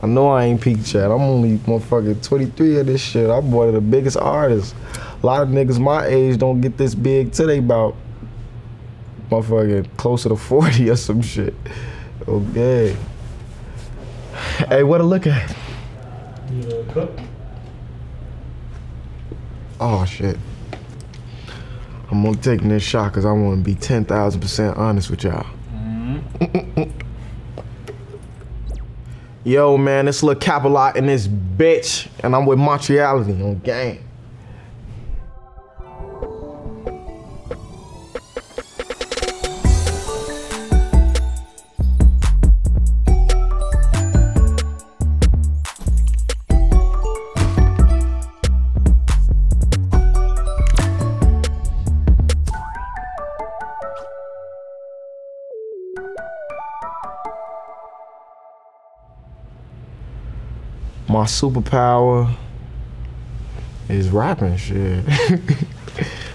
know I ain't peak chat. I'm only motherfucking 23 of this shit. I'm one of the biggest artists. A lot of niggas my age don't get this big till they about motherfucking closer to 40 or some shit. Okay. Hey, what to look at? Cook. Oh shit. I'm gonna take this shot because I want to be 10,000% honest with y'all. Yo, man, it's Lil Capalot in this bitch, and I'm with Montreality on game. My superpower is rapping shit.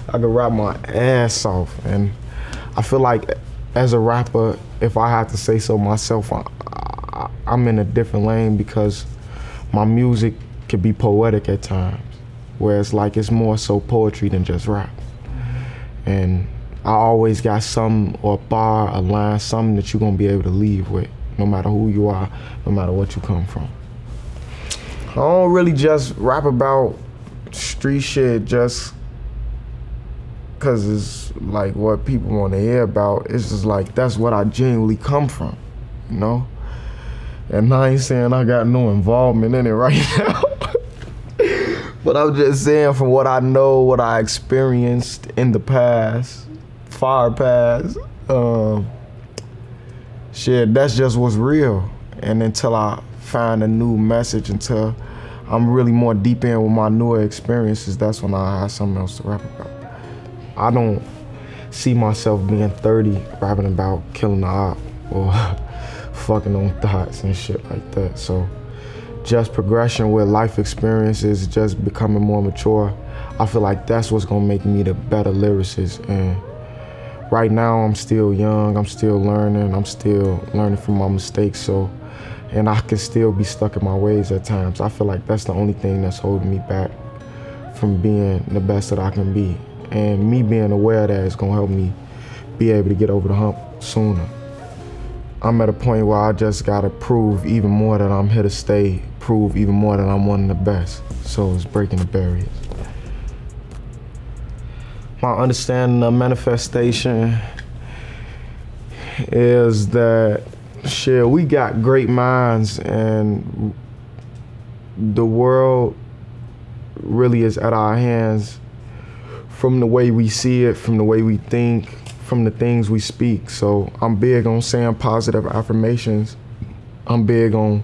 I can rap my ass off, and I feel like as a rapper, if I have to say so myself, I'm in a different lane because my music can be poetic at times, whereas like it's more so poetry than just rap. And I always got some, or a bar, a line, something that you're gonna be able to leave with, no matter who you are, no matter what you come from. I don't really just rap about street shit just cause it's like what people want to hear about. It's just like, that's what I genuinely come from, you know? And I ain't saying I got no involvement in it right now. But I'm just saying from what I know, what I experienced in the past, far past, shit, that's just what's real. And until I find a new message, until I'm really more deep in with my newer experiences, that's when I have something else to rap about. I don't see myself being 30 rapping about killing the op or fucking on thoughts and shit like that. So just progression with life experiences, just becoming more mature, I feel like that's what's gonna make me the better lyricist. And right now I'm still young, I'm still learning from my mistakes. So, and I can still be stuck in my ways at times. I feel like that's the only thing that's holding me back from being the best that I can be. And me being aware of that is gonna help me be able to get over the hump sooner. I'm at a point where I just gotta prove even more that I'm here to stay, prove even more that I'm one of the best. So it's breaking the barriers. My understanding of manifestation is that, shit, we got great minds and the world really is at our hands from the way we see it, from the way we think, from the things we speak. So I'm big on saying positive affirmations. I'm big on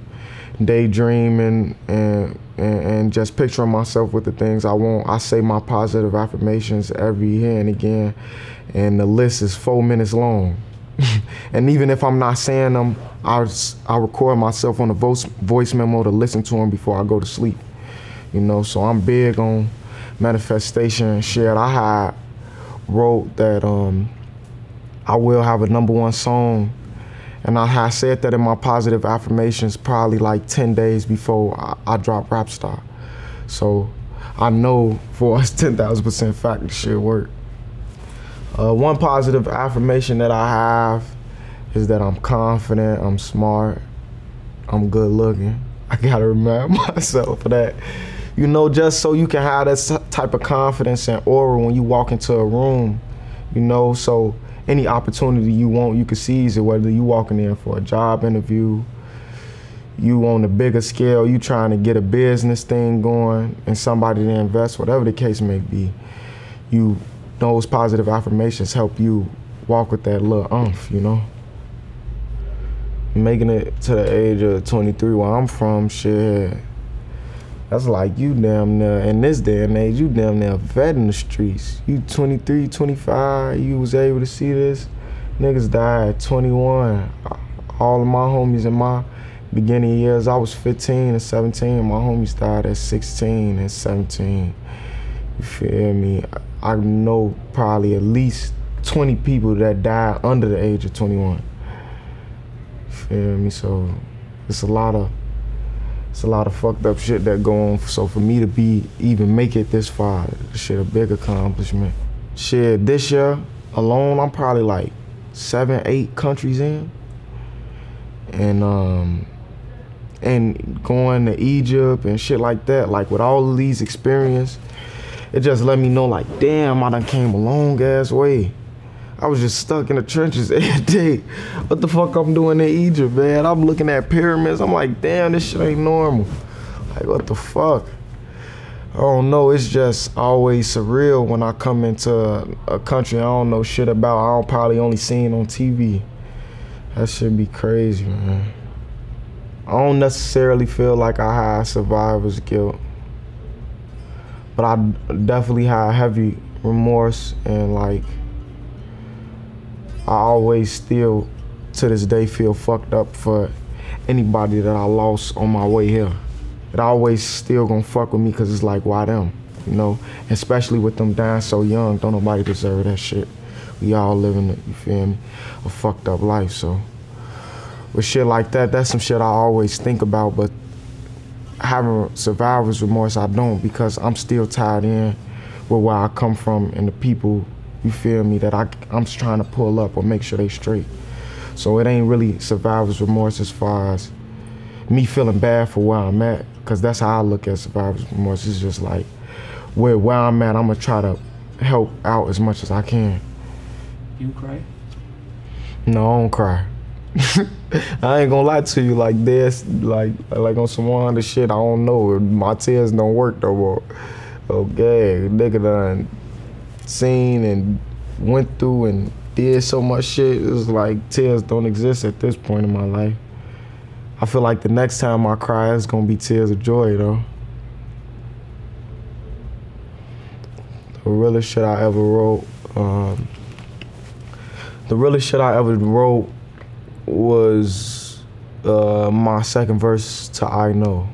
daydreaming and just picturing myself with the things I want. I say my positive affirmations every here and again, and the list is 4 minutes long. And even if I'm not saying them, I record myself on a voice memo to listen to them before I go to sleep. You know, so I'm big on manifestation and shit. I wrote that I will have a #1 song, and I had said that in my positive affirmations probably like 10 days before I dropped Rap Star. So I know for us 10,000% fact this shit work. One positive affirmation that I have is that I'm confident, I'm smart, I'm good looking. I gotta remind myself of that. You know, just so you can have that type of confidence and aura when you walk into a room, you know, so any opportunity you want, you can seize it, whether you walking in for a job interview, you on a bigger scale, you trying to get a business thing going and somebody to invest, whatever the case may be. Those positive affirmations help you walk with that little oomph, you know? Making it to the age of 23 where I'm from, shit, that's like you damn near, in this day and age, you damn near vet in the streets. You 23, 25, you was able to see this. Niggas died at 21. All of my homies in my beginning years, I was 15 and 17, my homies died at 16 and 17. You feel me? I know probably at least 20 people that died under the age of 21. You feel me? So it's a lot of it's a lot of fucked up shit that go on. So for me to even make it this far, shit a big accomplishment. Shit, this year alone, I'm probably like 7, 8 countries in. And going to Egypt and shit like that, like with all of these experiences, it just let me know like, damn, I done came a long ass way. I was just stuck in the trenches every day. What the fuck I'm doing in Egypt, man? I'm looking at pyramids, I'm like, damn, this shit ain't normal. Like, what the fuck? I don't know, it's just always surreal when I come into a country I don't know shit about. I don't probably only seen on TV. That shit be crazy, man. I don't necessarily feel like I had survivor's guilt, but I definitely had heavy remorse, and like, I always still, to this day, feel fucked up for anybody that I lost on my way here. It always still gonna fuck with me, cause it's like, why them? You know, especially with them dying so young, don't nobody deserve that shit. We all living, you feel me, a fucked up life, so. With shit like that, that's some shit I always think about, but having survivor's remorse, I don't, because I'm still tied in with where I come from and the people, you feel me, that I'm just trying to pull up or make sure they straight. So it ain't really survivor's remorse as far as me feeling bad for where I'm at, because that's how I look at survivor's remorse. It's just like, where I'm at, I'm gonna try to help out as much as I can. You cry? No, I don't cry. I ain't gonna lie to you, like this, like on some other shit, I don't know. My tears don't work no more. Okay, nigga done seen and went through and did so much shit. It's like tears don't exist at this point in my life. I feel like the next time I cry, it's gonna be tears of joy though. The realest shit I ever wrote, was my second verse to I Know,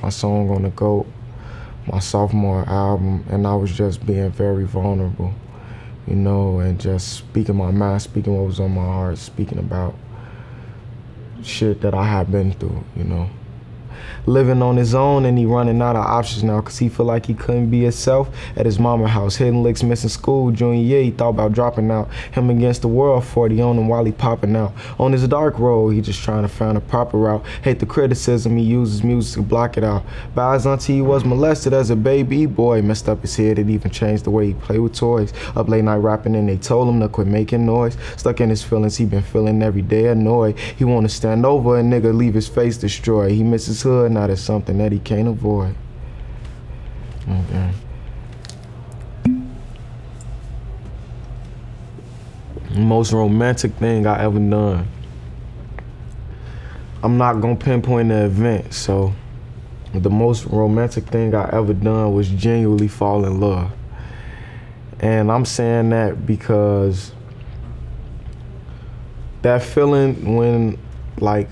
my song on the GOAT, my sophomore album, and I was just being very vulnerable, you know, and just speaking my mind, speaking what was on my heart, speaking about shit that I had been through, you know. Living on his own, and he running out of options now, cause he feel like he couldn't be himself at his mama house. Hitting licks, missing school, junior year, he thought about dropping out. Him against the world, 40 on him while he popping out. On his dark road, he just trying to find a proper route. Hate the criticism, he uses music to block it out. By his auntie, he was molested as a baby boy. Messed up his head, it even changed the way he played with toys. Up late night rapping, and they told him to quit making noise. Stuck in his feelings, he been feeling every day annoyed. He wanna stand over a nigga, leave his face destroyed. He misses hood, now there's something that he can't avoid. Okay. Most romantic thing I ever done. I'm not gonna pinpoint the event, so the most romantic thing I ever done was genuinely fall in love. And I'm saying that because that feeling when, like,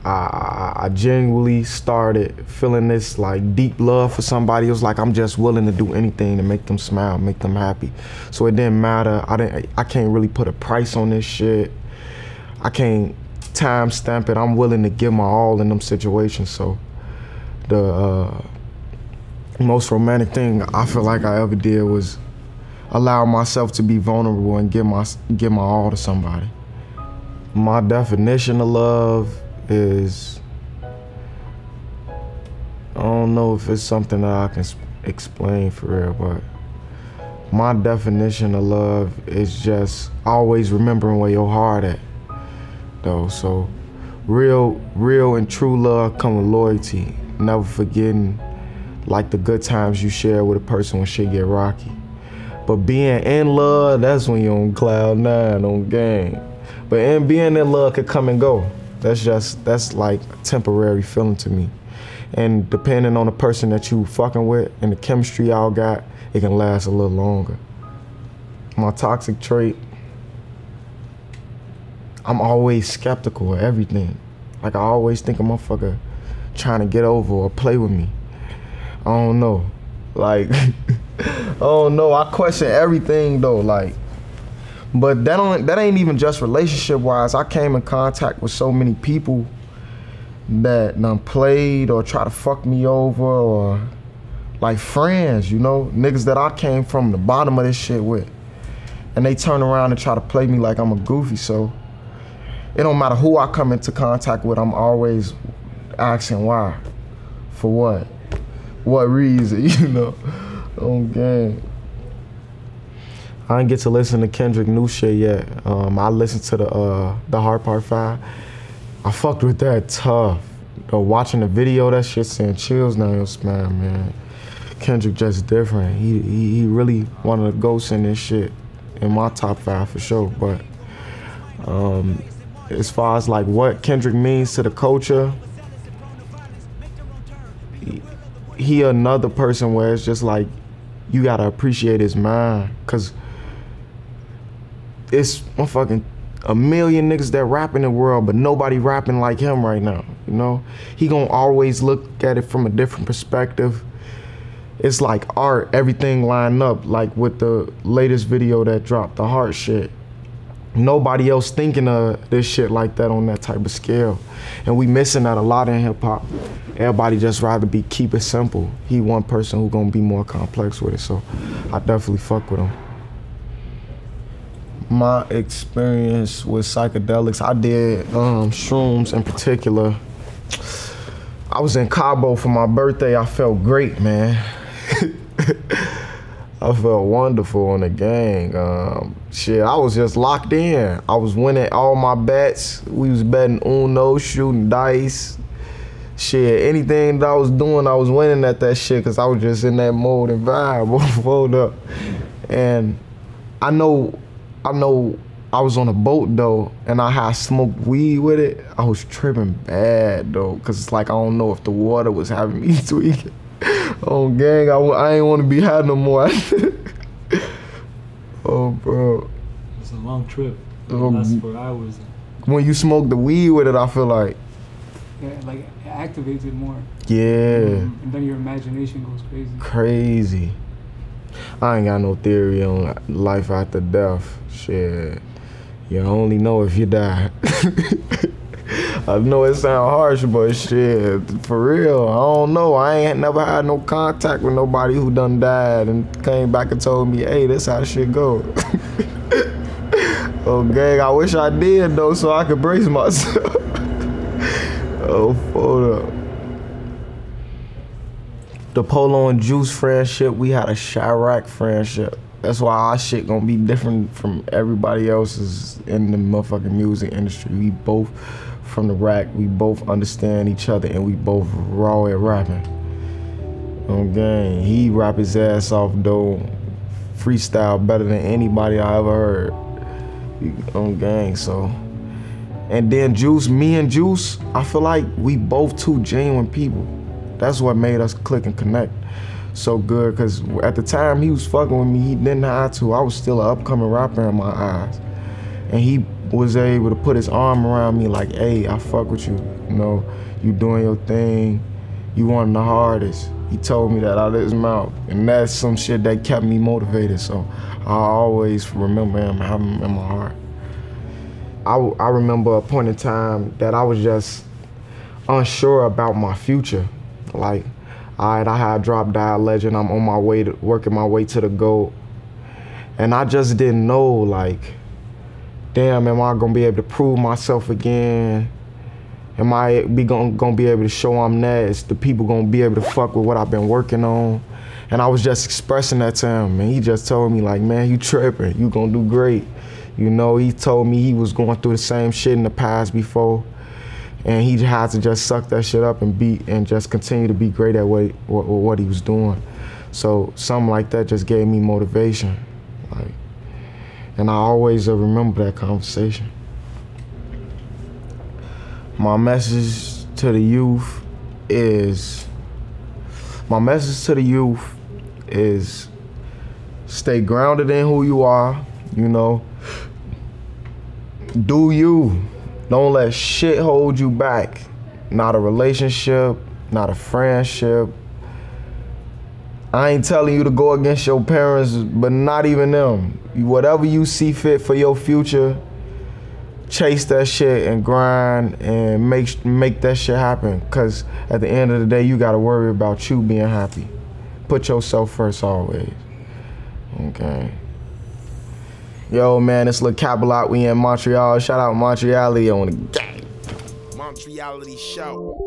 I genuinely started feeling this like deep love for somebody. It was like I'm just willing to do anything to make them smile, make them happy. So it didn't matter. I can't really put a price on this shit. I can't time stamp it. I'm willing to give my all in them situations. So the most romantic thing I feel like I ever did was allow myself to be vulnerable and give my all to somebody. My definition of love is, I don't know if it's something that I can explain for real, but my definition of love is just always remembering where your heart at, though. So real and true love come with loyalty, never forgetting like the good times you share with a person when shit get rocky. But being in love, that's when you're on cloud 9 on game. But being in love could come and go. That's like a temporary feeling to me. And depending on the person that you fucking with and the chemistry y'all got, it can last a little longer. My toxic trait, I'm always skeptical of everything. Like I always think a motherfucker trying to get over or play with me. I don't know. Like, I don't know, I question everything though, like. But that ain't even just relationship wise. I came in contact with so many people that done played or try to fuck me over, or like friends, you know, niggas that I came from the bottom of this shit with, and they turn around and try to play me like I'm a goofy. So it don't matter who I come into contact with, I'm always asking why, for what reason, you know. Okay. I didn't get to listen to Kendrick new shit yet. I listened to the Hard Part 5. I fucked with that tough. Watching the video, that shit sent chills down your spine, man. Kendrick just different. He really one of the ghosts in this shit, in my top 5 for sure. But as far as like what Kendrick means to the culture, he another person where it's just like you gotta appreciate his mind, cause it's motherfucking a million niggas that rap in the world, but nobody rapping like him right now, you know? He gonna always look at it from a different perspective. It's like art, everything lined up, like with the latest video that dropped, the heart shit. Nobody else thinking of this shit like that on that type of scale. And we missing that a lot in hip hop. Everybody just rather keep it simple. He one person who gonna be more complex with it, so I definitely fuck with him. My experience with psychedelics, I did shrooms in particular. I was in Cabo for my birthday. I felt great, man. I felt wonderful on the gang. Shit, I was just locked in. I was winning all my bets. We was betting Uno, shooting dice. Shit, anything that I was doing, I was winning at that shit, because I was just in that mode and vibe. Hold up. And I know I was on a boat though, and I had smoked weed with it. I was tripping bad though, because it's like I don't know if the water was having me tweaking. Oh gang, I ain't want to be high no more. Oh bro. It's a long trip. It lasts for hours. When you smoke the weed with it, I feel like. Yeah, like it activates it more. Yeah. And then your imagination goes crazy. Crazy. I ain't got no theory on life after death. Shit. You only know if you die. I know it sound harsh, but shit, for real, I don't know. I ain't never had no contact with nobody who done died and came back and told me, hey, this how shit go. Oh, gang, I wish I did, though, so I could brace myself. Oh, hold up. The Polo and Juice friendship, we had a Chirac friendship. That's why our shit gonna be different from everybody else's in the motherfucking music industry. We both from the rack, we both understand each other, and we both raw at rapping. Okay, he rap his ass off though, freestyle better than anybody I ever heard. On gang, so. And then Juice, me and Juice, I feel like we both two genuine people. That's what made us click and connect so good, because at the time he was fucking with me, he didn't have to. I was still an upcoming rapper in my eyes. And he was able to put his arm around me like, hey, I fuck with you. You know, you doing your thing. You one of the hardest. He told me that out of his mouth. And that's some shit that kept me motivated. So I always remember him having him in my heart. I remember a point in time that I was just unsure about my future. Like, all right, I had Drop Die Legend. I'm on my way to working my way to the goal. And I just didn't know, like, damn, am I gonna be able to prove myself again? Am I gonna be able to show I'm next? The people gonna be able to fuck with what I've been working on? And I was just expressing that to him, and he just told me like, man, you tripping, you gonna do great. You know, he told me he was going through the same shit in the past before, and he had to just suck that shit up and just continue to be great at what he was doing. So something like that just gave me motivation, like. And I always remember that conversation. My message to the youth is stay grounded in who you are, you know. Do you. Don't let shit hold you back. Not a relationship, not a friendship. I ain't telling you to go against your parents, but not even them. Whatever you see fit for your future, chase that shit and grind and make that shit happen. Cause at the end of the day, you gotta worry about you being happy. Put yourself first always. Okay. Yo, man, it's Lil Capalot. We in Montreal. Shout out Montreality on the gang. Montreality show.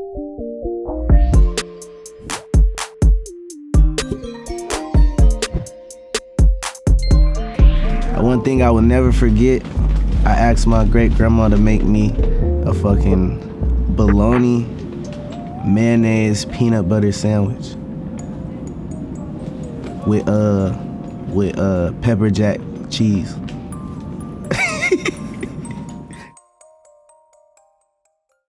One thing I will never forget, I asked my great grandma to make me a fucking bologna mayonnaise peanut butter sandwich with pepper jack cheese.